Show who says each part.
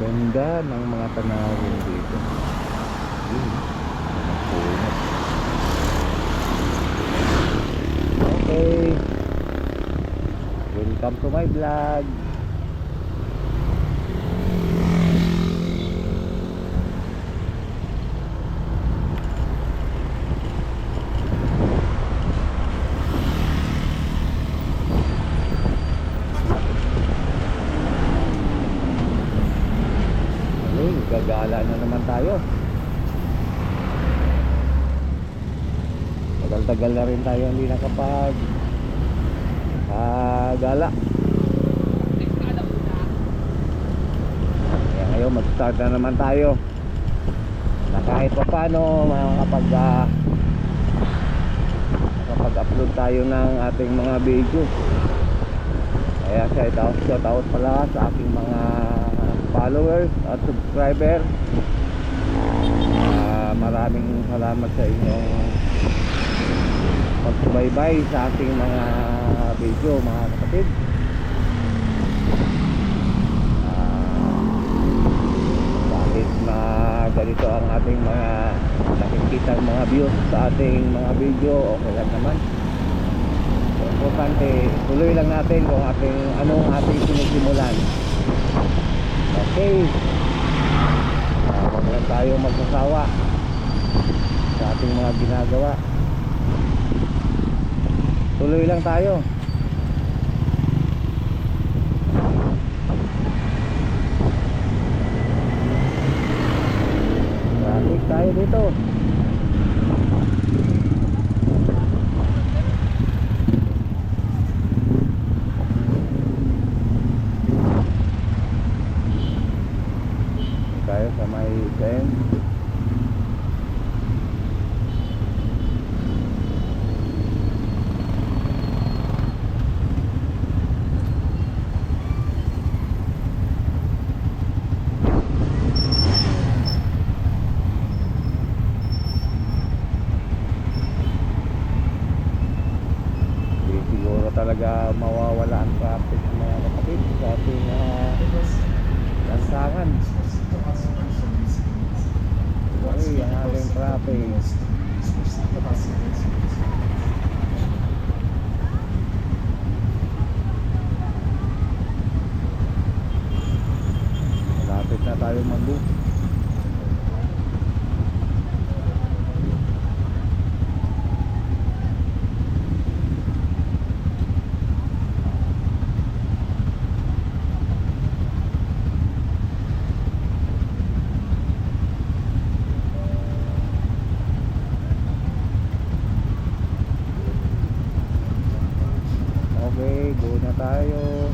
Speaker 1: Ganda ng mga tanawin dito. Ayun, mga puno. Okay, welcome to my vlog. Gagala na naman tayo. Tagal-tagal na rin tayo hindi nakapag gala. Kaya ngayon mag-start na naman tayo na kahit pa paano makapag-upload tayo ng ating mga video. Kaya shout out pala sa aking mga followers at subscriber. Maraming salamat sa inyong pagsubaybay sa ating mga video, mga kapatid. Kahit na ganito ang ating mga nakikita mga views sa ating mga video, okay lang naman. So, importante, tuloy lang natin kung anong ating sinisimulan. Okay, huwag lang tayo magsasawa sa ating mga ginagawa. Tuloy lang tayo. Traffic tayo dito. Tayo sa may Sen. Siguro talaga mawawala ang traffic mga kapatid sa ating lansangan. Ay, ang ating traffic. Malapit na tayo mag-book. Okay, go na tayo.